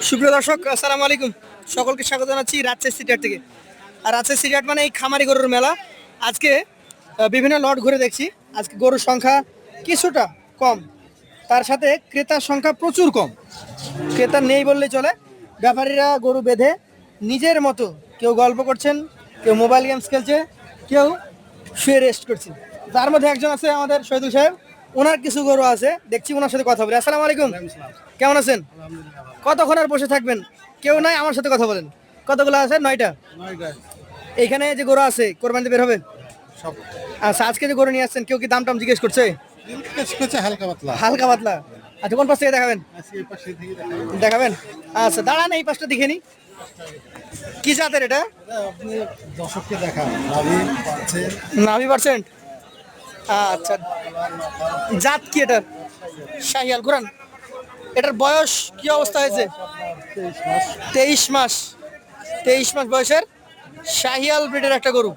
সুপ্রিয় দর্শক, আসসালামু আলাইকুম। সকলকে স্বাগত জানাচ্ছি রাজশাহী সিটি হাট থেকে। আর রাজশাহী সিটি হাট মানে এই খামারি গরুর মেলা। আজকে বিভিন্ন লট ঘুরে দেখছি, আজকে গরুর সংখ্যা কিছুটা কম, তার সাথে ক্রেতার সংখ্যা প্রচুর কম। ক্রেতা নেই বললেই চলে। ব্যাপারীরা গরু বেঁধে নিজের মতো, কেউ গল্প করছেন, কেউ মোবাইল গেমস খেলছে, কেউ শুয়ে রেস্ট করছে। তার মধ্যে একজন আছে আমাদের শহীদুল সাহেব, ওনার কিছু গরু আছে, দেখছি ওনার সাথে কথা বলি। আসসালামু আলাইকুম, কেমন আছেন? কতক্ষণ আর বসে থাকবেন? কেউ নাই, আমার সাথে কথা বলেন। কতগুলো আছে? 9টা। এইখানে যে গরু আছে কোরবানিতে বের হবে সব আচ্ছা, আজকে যে গরু নিয়ে আসছেন, কেউ কি দাম টাম জিজ্ঞেস করছে? হালকা পাতলা। হালকা পাতলা। আচ্ছা, কোন পাশ থেকে দেখাবেন? আজকে এই পাশে থেকে দেখাবো। দেখাবেন? আচ্ছা, দাঁড়ান, এই পাশটা দেখে নি। কি জাতের এটা? এটা আপনি দর্শককে দেখান। নাভি পাচ্ছে, নাভি পার্সেন্ট। আচ্ছা, জাত কি এটার? শাহিয়াল। ঘুরান। এটার বয়স কি অবস্থা হয়েছে? 23 মাস। 23 মাস। 23 মাস বয়সের শাহিয়াল ব্রিডের একটা গরু।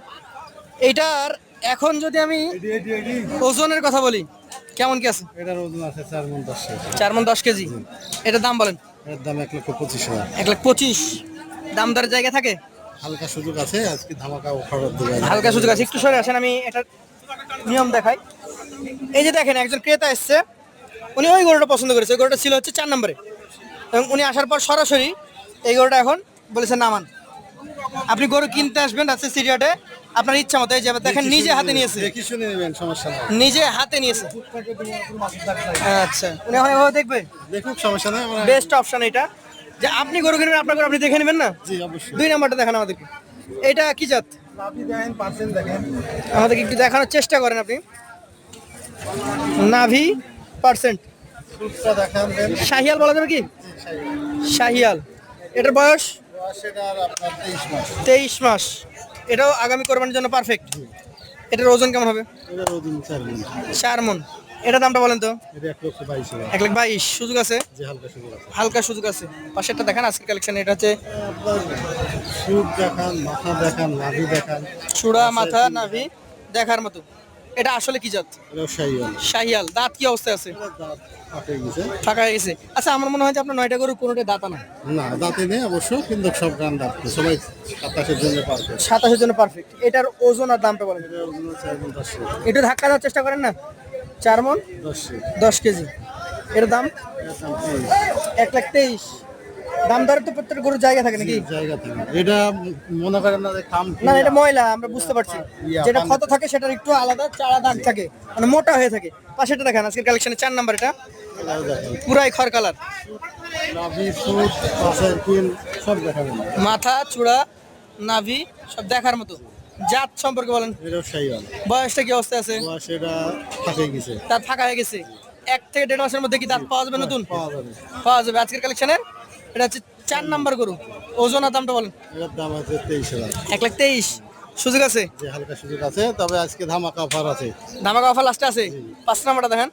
এইটার এখন যদি আমি ওজনের কথা বলি, কেমন কি আছে? এটার ওজন আছে 4 মণ 10 কেজি। 4 মণ 10 কেজি। এটার দাম বলেন? এর দাম 1,25,000। 1,25,000। দাম দরের জায়গা থাকে? হালকা সুযোগ আছে, আজকে ধামাকা অফার দিবেন। হালকা সুযোগ আছে। একটু সরে আসেন, আমি এটার নিয়ম দেখাই। এই যে দেখেন, একজন ক্রেতা এসছে, উনি ওই গরুটা পছন্দ করেছে। ওই গরুটা ছিল হচ্ছে 4 নম্বরে, এবং উনি আসার পর সরাসরি এই গরুটা এখন বলেছেন নামান। আপনি গরু কিনতে আসবেন রাজশাহী সিটি হাটে, আপনার ইচ্ছা মতো। এই যে দেখেন, নিজে হাতে নিয়েছে, দেখি শুনে নেবেন, সমস্যা নাই। নিজে হাতে নিয়েছে। আচ্ছা, উনি এখন এভাবে দেখবে। দেখুক, সমস্যা নাই। আমরা বেস্ট অপশন এটা, যে আপনি গরু কিনবেন, আপনার গরু আপনি দেখে নেবেন না। জি অবশ্যই। 2 নাম্বারটা দেখান আমাদেরকে। এটা কি জাত? নাভি দেখেন, পার্সেন্ট দেখেন। আমাদেরকে একটু দেখানোর চেষ্টা করেন আপনি। নাভি পার্সেন্ট। দুধটা দেখান দেন। শাহিয়াল বলা যাবে কি? শাহিয়াল। এটার বয়স সেটার আপনার 23 মাস। 23 মাস। এটাও আগামী কোরবানির জন্য পারফেক্ট। এটার ওজন কেমন হবে? এটার ওজন 4 মণ। 4 মণ। এটা দামটা বলেন তো? এটা 1,22,000। 1,22,000। সুযোগ আছে? যে হালকা সুযোগ আছে। হালকা সুযোগ আছে। পাশেরটা দেখান, আজকে কালেকশন। এটা হচ্ছে আপনার সুদ দেখান, মাথা দেখান, নাভি দেখান। চূড়া, মাথা, নাভি দেখার মতো। এটা আসলে কি জাত? এটা শাহিওয়াল। শাহিয়াল। দাঁত কি অবস্থায় আছে? এটা দাঁত ফাটে গেছে। ফাঁকা হয়ে গেছে। আচ্ছা, আমার মনে হয় যে আপনার 9টা গরু কোনোটাই দাঁতা না। না, দাঁতে নেই অবশ্য, কিন্তু সব গান দাঁত সবাই 27-এর জন্য পারবে। 27-এর জন্য পারফেক্ট। এটার ওজন আর দামটা বলেন? এটা ওজন 4 মণ 10 কেজি। একটু ধাক্কা দেওয়ার চেষ্টা করেন না। 4 মণ 10 কেজি। 10 কেজি। এটার দাম এটার দাম 23। 1,23,000। দাম দরের তো প্রত্যেক গরুর জায়গা থাকে নাকি? জায়গা থেকে এটা মনে করেন না যে খাম না, এটা ময়লা, আমরা বুঝতে পারছি। যেটা ক্ষত থাকে সেটার একটু আলাদা চাড়া দাগ থাকে, মানে মোটা হয়ে থাকে। পাশেটা দেখেন, আজকের কালেকশনে 4 নাম্বার। এটা পুরাই খড় কালার। নাভি, সুদ, পাশের কিল সব দেখাবেন। মাথা, চূড়া, নাভি সব দেখার মতো। জাত সম্পর্কে বলেন? এটাও শাহিওয়াল। বয়সটা কি অবস্থায় আছে? সেটা ফাটে গেছে। দাঁত ফাঁকা হয়ে গেছে। 1 থেকে 1.5 মাসের মধ্যে কি দাঁত পাওয়া যাবে নতুন? পাওয়া যাবে। পাওয়া যাবে আজকের কালেকশনের। এটা হচ্ছে 4 নাম্বার গরু। ওজন আর দামটা বলেন? এটার দাম আছে 23,000। 1,23,000। সুযোগ আছে? যে হালকা সুযোগ আছে, তবে আজকে ধামাকা অফার আছে। ধামাকা অফার লাস্টে আছে। 5 নাম্বারটা দেখেন।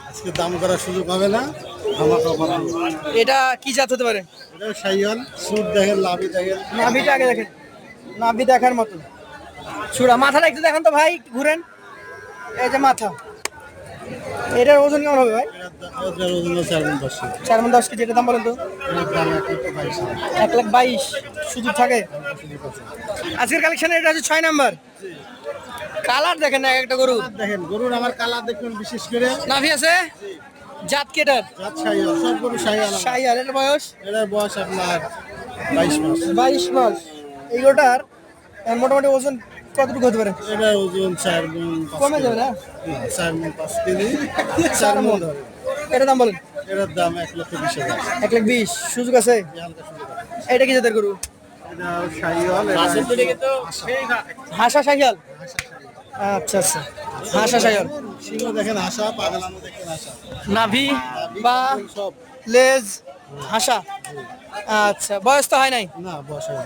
আজকে দাম করার সুযোগ হবে না, ধামাকা অফার আছে। এটা কি জাত হতে পারে? এটাও শাহিওয়াল। সুদ দেখেন, লাভি দেখেন। নাভিটা আগে দেখেন, নাভি দেখার মতো। চূড়া, মাথাটা একটু দেখেন তো ভাই, ঘুরেন। এই যে মাথা। এটার ওজন কেমন হবে ভাই? এটার ওজন 4 মণ 10 কেজি। 4 মণ 10 কেজি। এটার দাম বলেন তো? এটার দাম 1,22,000। 1,22,000। সুযোগ থাকে আজকের কালেকশনে। এটা হচ্ছে 6 নাম্বার। কালার দেখেন না, একটা গরু। দেখেন গরুর আমার কালার দেখুন, বিশেষ করে নাভি আছে। জাত কি এটার? জাত শাহিওয়াল। সব গরু শাহিওয়াল। শাহিয়াল। এটার বয়স এটার বয়স আপনার 22 মাস। 22 মাস। এই গরুটার মোটামুটি ওজন কতটুকু হতে পারে? এটার ওজন 4 মণ 5 কমে যাবে না? 4 মণ 5 কেজি। 4 মণ। এটার দাম বলেন? এটার দাম 1,20,000। 1,20,000। সুযোগ আছে? হালকা সুযোগ আছে। এটা কি জাতের গরু? এটা শাহিওয়াল। হাসা শাহিয়াল। আচ্ছা আচ্ছা, হাসা শাহিয়াল। সিংহ দেখেন হাসা, পাগলানো দেখেন হাসা। নাভি বা সব লেজ হাসা। আচ্ছা, বয়স তো হয় নাই। না, বসে না।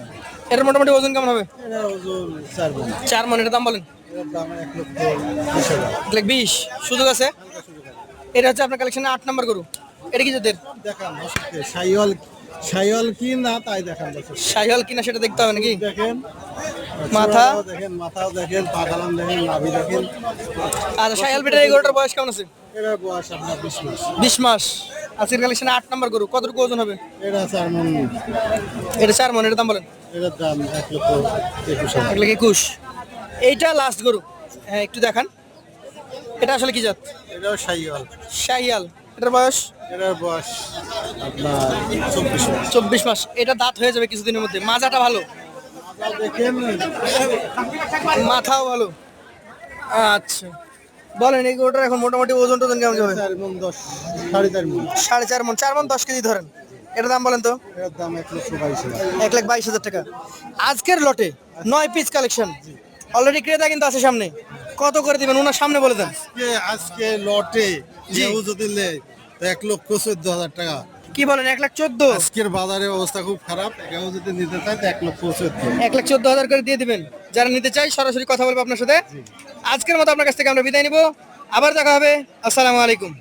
এটার মোটামুটি ওজন কেমন হবে? এটার ওজন 4 মণ। 4 মণ। এটার দাম বলেন? এটার দাম 1,20,000। 1,20,000। সুযোগ আছে? হালকা সুযোগ আছে। এটা হচ্ছে আপনার কালেকশনে 8 নাম্বার গরু। এটা কি জাতের? দেখান দর্শককে শাহিওয়াল। শাহিওয়াল কি না তাই দেখান দর্শক। শাহিয়াল কিনা সেটা দেখতে হবে নাকি? দেখেন মাথা। চূড়াটাও দেখেন, মাথাও দেখেন, পাগলান দেখেন, নাভি দেখেন। আচ্ছা, শাহিয়াল বেটার এই গরুটার বয়স কেমন আছে? এটার বয়স আপনার 20 মাস। 20 মাস। আজকের কালেকশনে 8 নম্বর গরু, কতটুকু ওজন হবে? এটা 4 মণ। এটা 4 মণ, এটার দাম বলেন। এটার দাম 1,21,000। 1,21,000। এইটা লাস্ট গরু, হ্যাঁ একটু দেখান। এটা আসলে কি জাত? এটাও শাহিওয়াল। শাহিয়াল। এটার বয়স এটার বয়স আপনার 24 মাস। 24 মাস। এটা দাঁত হয়ে যাবে কিছুদিনের মধ্যে। মাজাটা ভালো, দেখেন মাথাও ভালো। আচ্ছা, বলেন এই গরুটার এখন মোটামুটি ওজন টোজন কেমন যাবে? 4 মণ 10, 4.5 মণ। 4.5 মণ, 4 মণ 10 কেজি ধরেন। এটার দাম বলেন তো। এটার দাম 1,22,000। 1,22,000 টাকা। আজকের লটে 9 পিস কালেকশন, অলরেডি ক্রেতা কিন্তু আছে সামনে। কত করে দিবেন ওনার সামনে বলে দেন। আজকে লটে জি। কেউ যদি নেয় তো 1,14,000 টাকা। কি বলেন? 1,14,000? আজকের বাজারের অবস্থা খুব খারাপ, কেউ যদি নিতে চায় তো 1,14,000। 1,14,000 করে দিয়ে দিবেন। যারা নিতে চাই সরাসরি কথা বলবো আপনার সাথে। আজকের মতো আপনার কাছ থেকে আমরা বিদায় নিব, আবার দেখা হবে। আসসালামু আলাইকুম।